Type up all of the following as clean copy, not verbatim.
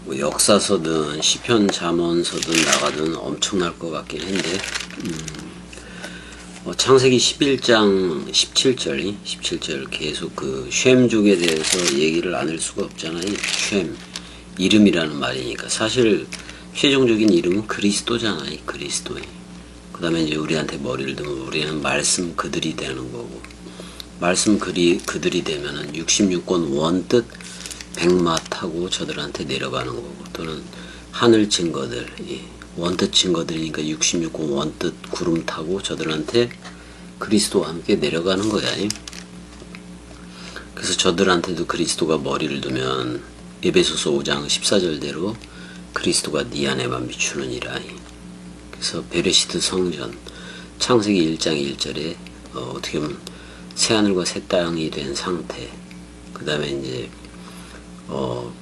뭐 역사서든 시편 잠언서든 나가든 엄청날 것 같긴 한데 창세기 11장 17절 계속 그 쉔족에 대해서 얘기를 안 할 수가 없잖아요. 쉔 이름이라는 말이니까 사실 최종적인 이름은 그리스도잖아요. 그리스도. 그 다음에 이제 우리한테 머리를 두면 우리는 말씀 그들이 되는 거고, 말씀 그들이 되면은 66권 원뜻 백마 타고 저들한테 내려가는 거고, 또는 하늘 증거들, 원뜻 증거들이니까 66권 원뜻 구름 타고 저들한테 그리스도와 함께 내려가는 거야. 그래서 저들한테도 그리스도가 머리를 두면 에베소서 5장 14절대로 그리스도가 네 안에만 비추느니라. 그래서 베레시트 성전 창세기 1장 1절에 어떻게 보면 새하늘과 새 땅이 된 상태, 그 다음에 이제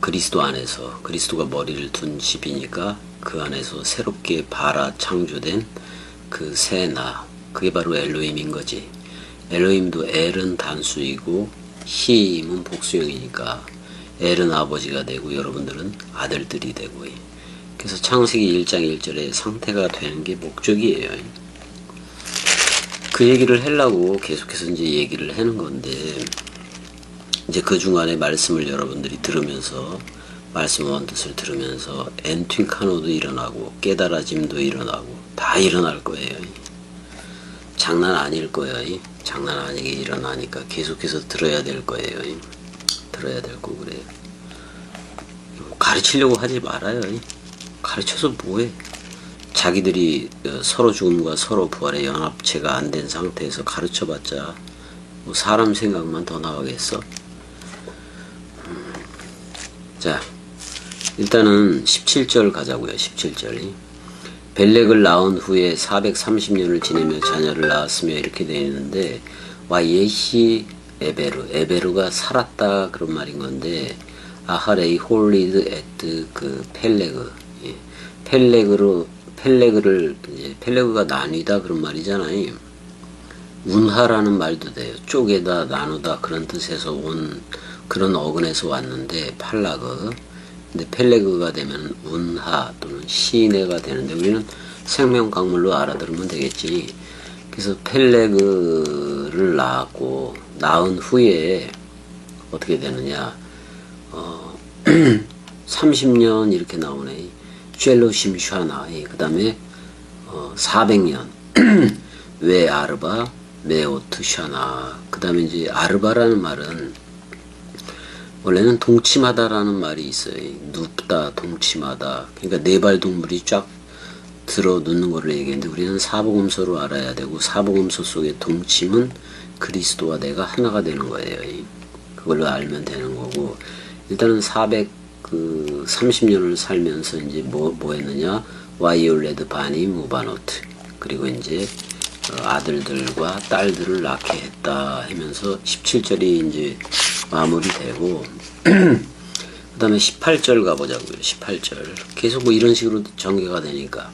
그리스도 안에서, 그리스도가 머리를 둔 집이니까 그 안에서 새롭게 발아 창조된 그 새 나, 그게 바로 엘로힘인 거지. 엘로힘도 엘은 단수이고 힘은 복수형이니까 엘은 아버지가 되고 여러분들은 아들들이 되고, 그래서 창세기 1장 1절에 상태가 되는 게 목적이에요. 그 얘기를 하려고 계속해서 이제 얘기를 하는 건데, 이제 그 중간에 말씀을 여러분들이 들으면서, 말씀 원뜻을 들으면서 엔튠카노도 일어나고 깨달아짐도 일어나고 다 일어날 거예요. 장난 아닐 거예요. 장난 아니게 일어나니까 계속해서 들어야 될 거예요. 들어야 될 거고 그래요. 가르치려고 하지 말아요. 가르쳐서 뭐해. 자기들이 서로 죽음과 서로 부활의 연합체가 안 된 상태에서 가르쳐봤자 뭐 사람 생각만 더 나가겠어. 자, 일단은 17절 가자고요. 17절. 벨렉을 낳은 후에 430년을 지내며 자녀를 낳았으며 이렇게 되어 있는데, 와 예시 에베르가 살았다 그런 말인 건데, 아하레이 홀리드 에트 그 펠레그, 펠레그가 나뉘다 그런 말이잖아요. 운하라는 말도 돼요. 쪼개다 나누다 그런 뜻에서 온, 그런 어근에서 왔는데 팔라그. 근데 펠레그가 되면 운하 또는 시내가 되는데 우리는 생명강물로 알아들으면 되겠지. 그래서 펠레그를 낳았고, 낳은 후에 어떻게 되느냐, 30년 이렇게 나오네. 쉘로심 샤나. 그 다음에 400년 왜 아르바 메오트 샤나. 그 다음에 이제 아르바라는 말은 원래는 동침하다라는 말이 있어요. 눕다, 동침하다. 그러니까 네발 동물이 쫙 들어 눕는 거를 얘기했는데, 우리는 사복음서로 알아야 되고, 사복음서 속의 동침은 그리스도와 내가 하나가 되는 거예요. 그걸로 알면 되는 거고, 일단은 430년을 살면서 이제 뭐 했느냐, 와이올레드 바니 무바노트, 그리고 이제 아들들과 딸들을 낳게 했다 하면서 17절이 이제 마무리되고, 그 다음에 18절 가보자고요. 18절 계속 뭐 이런 식으로 전개가 되니까,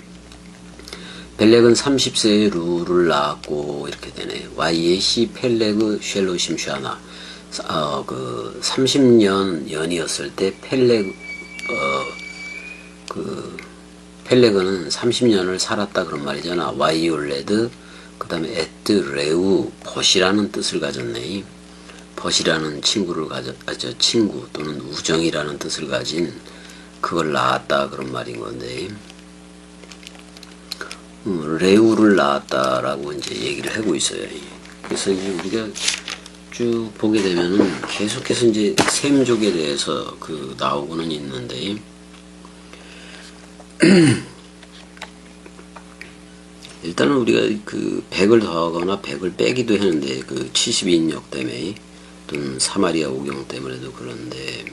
벨렉은 30세에 루를 낳았고 이렇게 되네. 와이에시 펠레그 쉘로심 샤나. 그 30년 연이었을 때 펠레그는 30년을 살았다 그런 말이잖아. 와이올레드, 그 다음에 에트 레우, 벗이라는 뜻을 가졌네. 벗이라는 친구 또는 우정이라는 뜻을 가진 그걸 낳았다 그런 말인 건데, 레우를 낳았다라고 이제 얘기를 하고 있어요. 그래서 이제 우리가 쭉 보게 되면은 계속해서 이제 셈족에 대해서 나오고는 있는데, 일단은 우리가 100을 더하거나 100을 빼기도 하는데, 72인역 때문에 또는 사마리아 오경 때문에도 그런데,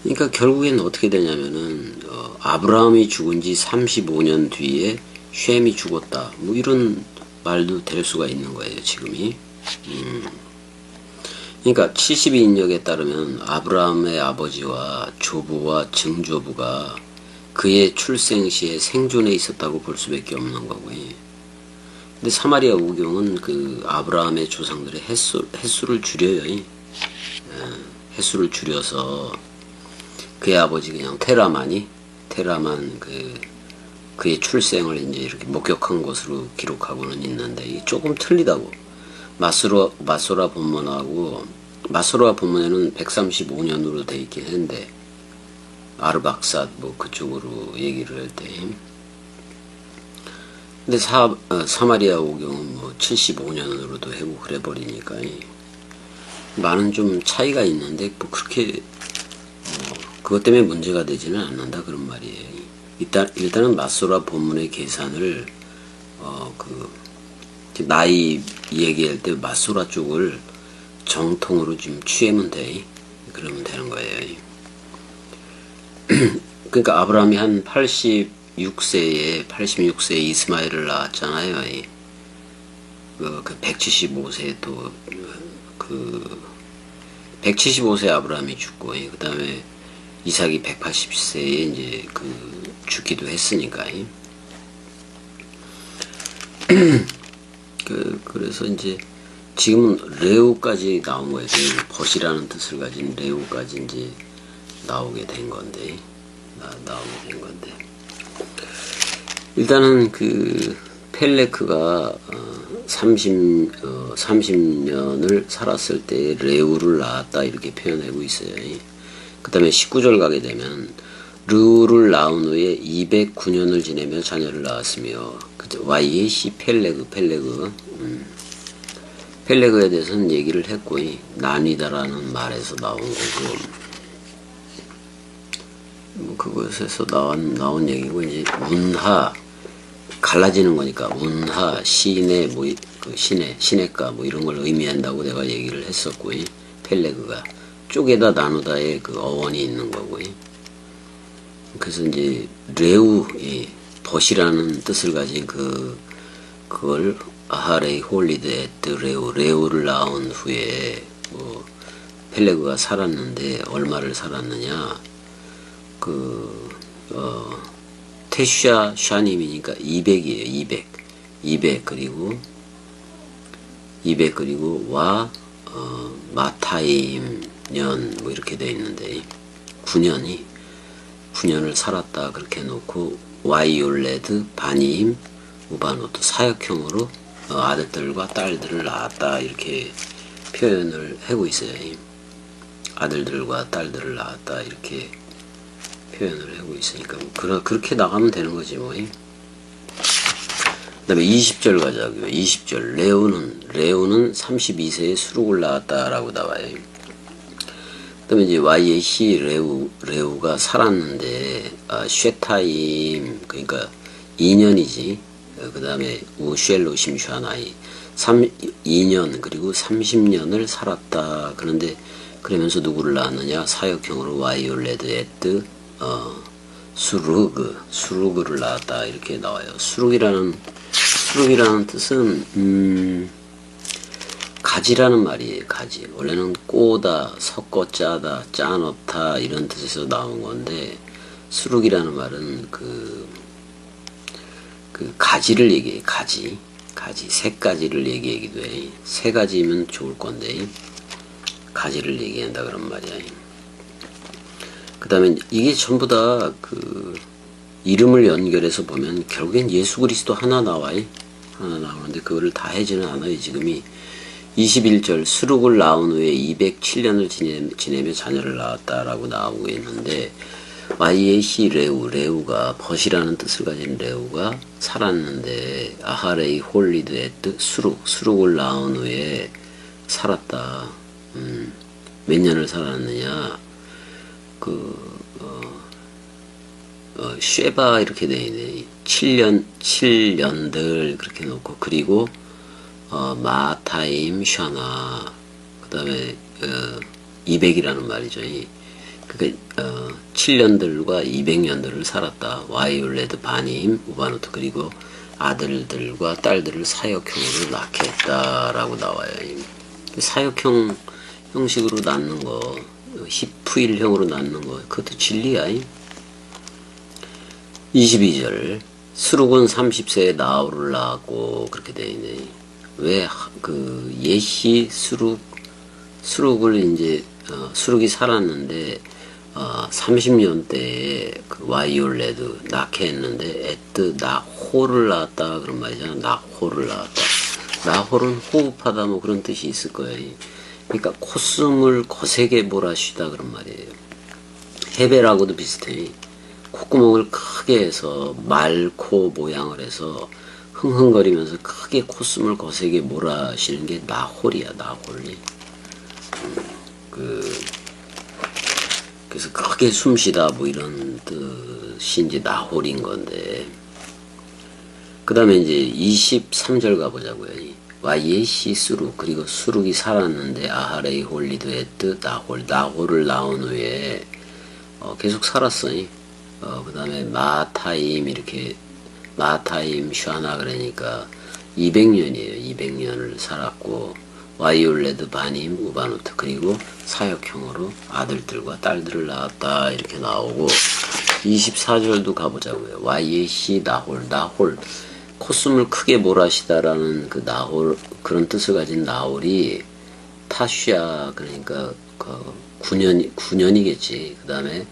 그러니까 결국엔 어떻게 되냐면은 아브라함이 죽은 지 35년 뒤에 쉔이 죽었다, 뭐 이런 말도 될 수가 있는 거예요, 지금이. 그러니까 72인역에 따르면 아브라함의 아버지와 조부와 증조부가 그의 출생 시에 생존해 있었다고 볼 수밖에 없는 거고요. 근데 사마리아 우경은 그 아브라함의 조상들의 횟수를 줄여요. 횟수를 줄여서 그의 아버지 그냥 테라만 그의 출생을 이제 이렇게 목격한 것으로 기록하고는 있는데 조금 틀리다고. 마소라 본문하고 마소라 본문에는 135년으로 돼 있긴 했는데 아르박삿 뭐 그쪽으로 얘기를 할 때. 근데 사마리아 오경은 뭐 75년으로도 하고 그래 버리니까 많은 좀 차이가 있는데 뭐 그렇게 그것 때문에 문제가 되지는 않는다 그런 말이에요. 일단은 마소라 본문의 계산을 나이 얘기할 때 마소라 쪽을 정통으로 좀 취하면 돼. 그러면 되는 거예요. 그러니까 아브라함이 한 86세에 이스마엘을 낳았잖아요. 그 175세에 또 175세 아브라함이 죽고 그 다음에 이삭이 180세에 이제 죽기도 했으니까. 그래서 이제 지금은 레우까지 나온 거예요. 벗이라는 뜻을 가진 레우까지 이제 나오게 된 건데, 일단은 펠레크가 30년을 살았을 때 레우를 낳았다 이렇게 표현하고 있어요. 그 다음에 19절 가게 되면 르우를 낳은 후에 209년을 지내며 자녀를 낳았으며 YAC 펠레그에 대해서는 얘기를 했고 나뉘다라는 말에서 나온 거고 뭐 그것에서 나온 얘기고 이제 운하 갈라지는 거니까 운하 시내 뭐 시내가 뭐 이런 걸 의미한다고 내가 얘기를 했었고 펠레그가 쪼개다 나누다의 그 어원이 있는 거고 그래서 이제 레우 벗이라는 뜻을 가진 그걸 아하레이 홀리드 에트 레우를 낳은 후에 뭐 펠레그가 살았는데 얼마를 살았느냐 테슈아 샤님이니까 200이에요. 200 그리고 마타임 년 뭐 이렇게 돼 있는데 9년을 살았다 그렇게 해놓고 와이올레드 바님 우바노트 사역형으로 아들들과 딸들을 낳았다 이렇게 표현을 하고 있어요. 아들들과 딸들을 낳았다 이렇게 표현을 하고 있으니까 그렇게 나가면 되는 거지 뭐. 그 다음에 20절 가자고요. 20절 레오는 32세에 수룩을 낳았다라고 나와요. 그 다음에 이제 YAC 레우가 살았는데 쉐타임 그러니까 2년이지. 그 다음에 우쉘로 심슈아나이 2년 그리고 30년을 살았다. 그런데 그러면서 누구를 낳았느냐 사역형으로 와이올레드 에트 수르그를 낳았다 이렇게 나와요. 수룩이라는 뜻은 가지라는 말이에요. 가지. 원래는 꼬다, 섞어 짜다, 짜놓다 이런 뜻에서 나온 건데 수룩이라는 말은 그 가지를 얘기해. 가지 세 가지를 얘기하기도 해. 세 가지면 좋을 건데 가지를 얘기한다 그런 말이야. 그 다음에 이게 전부 다 이름을 연결해서 보면 결국엔 예수 그리스도 하나 나와요. 하나 나오는데 그거를 다 하지는 않아요. 지금이 21절 수룩을 낳은 후에 207년을 지내며 자녀를 낳았다라고 나오고 있는데 YAC 레우가 벗이라는 뜻을 가진 레우가 살았는데 아하레이 홀리드 에트 수룩을 낳은 후에 살았다. 몇 년을 살았느냐 쉐바 이렇게 돼 있네. 7년들 그렇게 놓고 그리고 마타임 샤나 그 다음에 200이라는 말이죠. 그러니까 7년들과 200년들을 살았다. 와이올레드 바님 우바노트 그리고 아들들과 딸들을 사역형으로 낳게 했다라고 나와요. 사역형 형식으로 낳는 거 히프일형으로 낳는 거 그것도 진리야. 22절 수룩은 30세에 나홀을 낳았고 그렇게 되어 있네. 왜 그 예시 수룩을 이제 수룩이 살았는데 30년대에 그 와이올레드 낳게 했는데 에뜨 나홀을 낳았다 그런 말이잖아. 나홀을 낳았다. 나홀은 호흡하다 뭐 그런 뜻이 있을 거예요. 그러니까 콧숨을 거세게 몰아쉬다 그런 말이에요. 헤베라고도 비슷해. 콧구멍을 크게 해서 말코 모양을 해서 흥흥거리면서 크게 콧숨을 거세게 몰아쉬는 게 나홀이야. 나홀이. 그래서 크게 숨쉬다 뭐 이런 뜻이 이제 나홀인 건데, 그 다음에 이제 23절 가보자고요. 와예시 수룩, 그리고 수룩이 살았는데 아하레이 홀리드 에뜨 나홀을 낳은 후에 계속 살았어요. 그 다음에 마타임 이렇게 마타임 슈아나 그러니까 200년이에요. 200년을 살았고 와이올레드 바님 우바노트, 그리고 사역형으로 아들들과 딸들을 낳았다 이렇게 나오고, 24절도 가보자고요. 와예시 나홀 콧숨을 크게 몰아시다라는 그 나홀, 그런 뜻을 가진 나홀이 타슈야 그러니까 그 9년이겠지. 그 다음에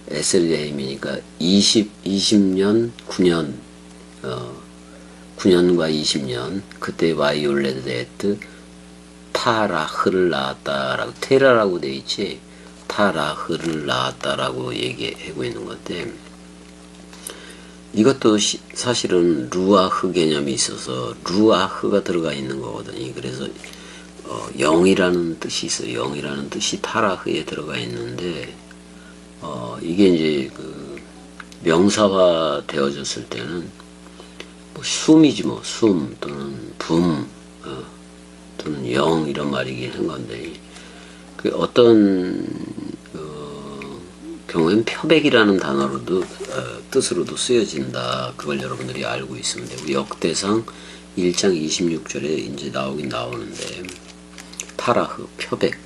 에스레임이니까 20년 9년 9년과 20년, 그때 와이올레드 에뜨 타라흐를 낳았다라고, 테라라고 돼 있지, 타라흐를 낳았다라고 얘기하고 있는 건데, 이것도 사실은 루아흐 개념이 있어서 루아흐가 들어가 있는 거거든요. 그래서 영이라는 뜻이 있어요. 영이라는 뜻이 타라흐에 들어가 있는데, 이게 이제 그 명사화 되어졌을 때는 뭐 숨이지 뭐, 숨 또는 붐 또는 영 이런 말이긴 한 건데, 그 어떤 경우엔 표백이라는 단어로도 뜻으로도 쓰여진다. 그걸 여러분들이 알고 있으면 되고, 역대상 1장 26절에 이제 나오긴 나오는데, 타라흐 표백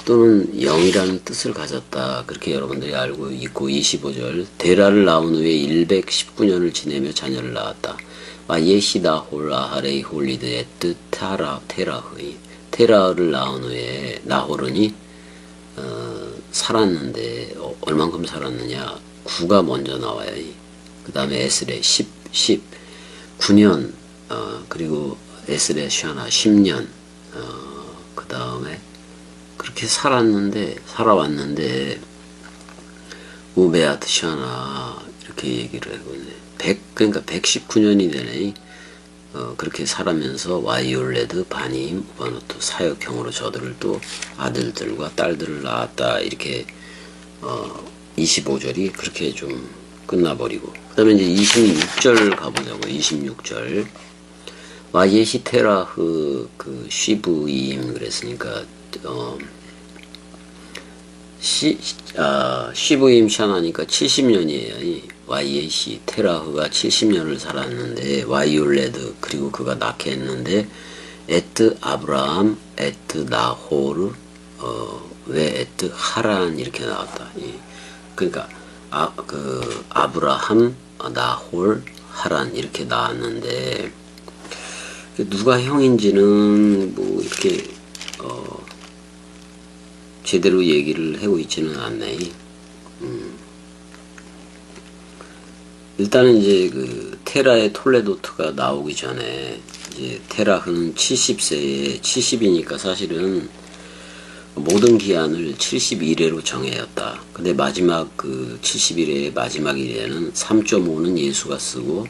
또는 영이라는 뜻을 가졌다. 그렇게 여러분들이 알고 있고, 25절 데라를 낳은 후에 119년을 지내며 자녀를 낳았다. 예시다홀 아하레이 홀리드 에뜨 테라흐이, 테라를 낳은 후에 나홀은이 살았는데 얼만큼 살았느냐, 9가 먼저 나와요. 그 다음에 에스레 9년, 그리고 에스레 샤나 10년, 그 다음에 그렇게 살아왔는데 우베아트 샤나 이렇게 얘기를 하고 있네. 그러니까 119년이 되네. 그렇게 살아면서 와이올레드 바님 우바노트 사역형으로 저들을 또 아들들과 딸들을 낳았다. 이렇게 25절이 그렇게 좀 끝나버리고, 그 다음에 이제 26절 가보자고. 26절 와예시 테라흐 그 쉬브임 그랬으니까 쉬브임 샤나니까 70년이에요. 와이에시 테라흐가 70년을 살았는데 와이올레드, 그리고 그가 낳게 했는데 에뜨 아브라함 에뜨 나호르 왜 에뜨 하란 이렇게 나왔다. 그러니까 아브라함 나홀 하란 이렇게 나왔는데, 누가 형인지는 뭐 이렇게 제대로 얘기를 하고 있지는 않네. 일단은 이제 그 테라의 톨레도트가 나오기 전에 이제 테라흐는 70세에 70이니까 사실은 모든 기한을 71회로 정해였다. 근데 마지막 그 71회의 마지막 1회는 3.5는 예수가 쓰고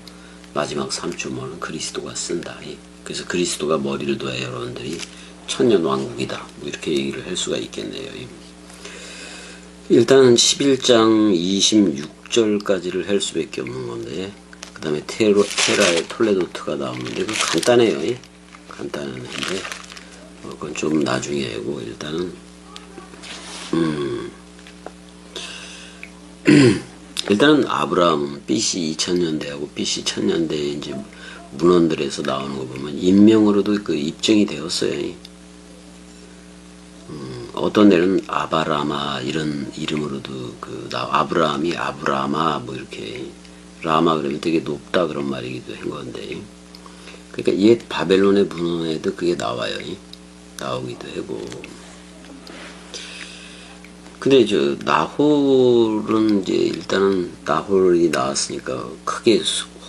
마지막 3.5는 그리스도가 쓴다. 그래서 그리스도가 머리를 둬야 여러분들이 천년 왕국이다. 뭐 이렇게 얘기를 할 수가 있겠네요. 일단은 11장 26절까지를 할 수밖에 없는 건데, 그 다음에 테라의 톨레도트가 나오는데, 그 간단해요. 간단한데, 그건 좀 나중에 하고, 일단은, 일단은 아브라함은 BC 2000년대하고 BC 1000년대에 이제 문헌들에서 나오는 거 보면 인명으로도 그 입증이 되었어요. 어떤 데는 아바라마 이런 이름으로도 아브라함이 아브라마 뭐 이렇게 라마 그러면 되게 높다 그런 말이기도 한 건데, 그러니까 옛 바벨론의 문헌에도 그게 나와요. 나오기도 하고. 근데 저 나홀은 이제 일단은 나홀이 나왔으니까 크게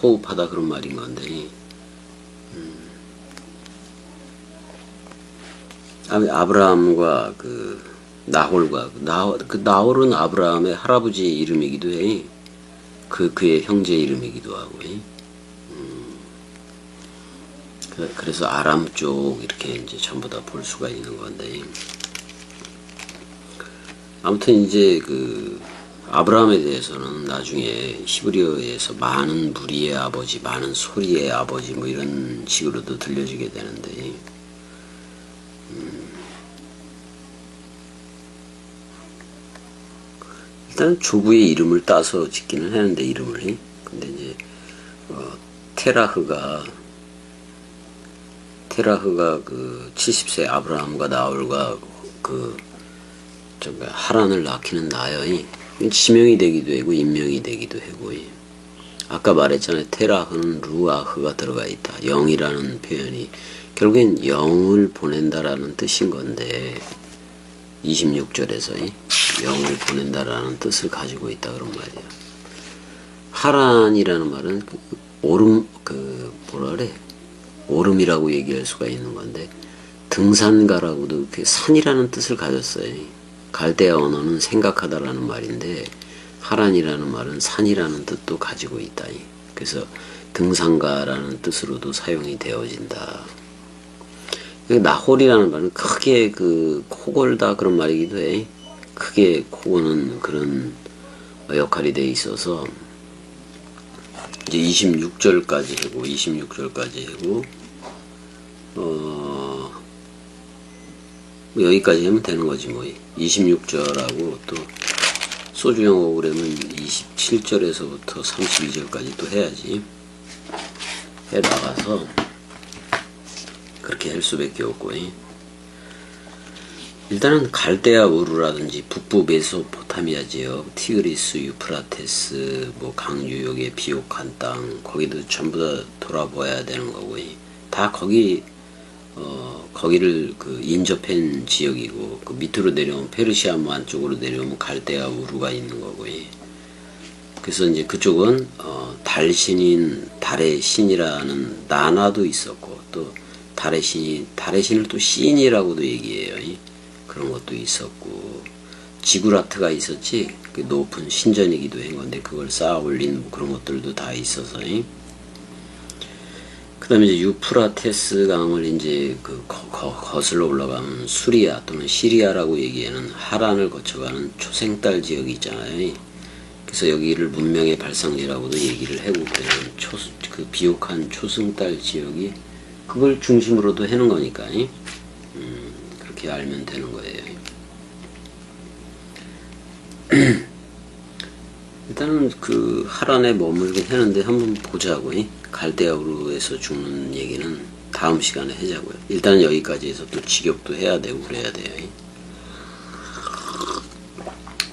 호흡하다 그런 말인 건데, 아브라함과 그 나홀과 나홀은 아브라함의 할아버지 이름이기도 해. 그의 형제 이름이기도 하고. 그래서 아람 쪽 이렇게 이제 전부 다 볼 수가 있는 건데, 아무튼 이제 그 아브라함에 대해서는 나중에 히브리어에서 많은 무리의 아버지, 많은 소리의 아버지 뭐 이런 식으로도 들려지게 되는데, 일단 조부의 이름을 따서 짓기는 하는데 이름을. 근데 이제 테라흐가 그 70세 아브라함과 나홀과 그 하란을 낳기는 나요. 지명이 되기도 하고 인명이 되기도 하고. 아까 말했잖아요. 테라흐는 루아흐가 들어가 있다. 영이라는 표현이 결국엔 영을 보낸다라는 뜻인 건데, 26절에서 영을 보낸다라는 뜻을 가지고 있다 그런 말이야. 하란이라는 말은 오름이라고 얘기할 수가 있는 건데, 등산가라고도 산이라는 뜻을 가졌어요. 갈대아 언어는 생각하다라는 말인데, 하란이라는 말은 산이라는 뜻도 가지고 있다. 그래서 등산가라는 뜻으로도 사용이 되어진다. 나홀이라는 말은 크게 코골다 그런 말이기도 해. 크게 코고는 그런 역할이 돼 있어서, 이제 26절까지 하고, 뭐 여기까지 하면 되는 거지 뭐. 26절하고 또 소주 영어 그러면 27절에서부터 32절까지 또 해야지. 해 나가서 그렇게 할 수밖에 없고. 일단은 갈대아 우르라든지 북부 메소포타미아 지역, 티그리스, 유프라테스, 뭐 강유역의 비옥한 땅, 거기도 전부 다 돌아봐야 되는 거고, 다 거기를 인접한 지역이고, 그 밑으로 내려오면 페르시아무 안쪽으로 내려오면 갈대아 우르가 있는 거고. 그래서 이제 그쪽은 달의 신이라는 나나도 있었고, 또 달의 신을 또 시인이라고도 얘기해요. 그런 것도 있었고, 지구라트가 있었지. 그 높은 신전이기도 한 건데 그걸 쌓아 올린 뭐 그런 것들도 다 있어서. 그 다음에 이제 유프라테스 강을 이제 거슬러 올라가면 수리아 또는 시리아라고 얘기하는 하란을 거쳐가는 초생딸 지역이 있잖아요. 그래서 여기를 문명의 발상지라고도 얘기를 하고, 그 비옥한 초승달 지역이 그걸 중심으로도 해는 거니까, 그렇게 알면 되는 거예요. 일단은 그 하란에 머물긴 했는데 한번 보자고. 갈대아우르에서 죽는 얘기는 다음 시간에 하자고요. 일단 여기까지 해서 또 직역도 해야 되고 그래야 돼요.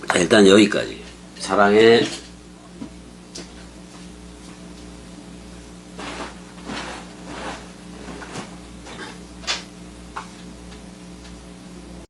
자, 일단 여기까지. 사랑해.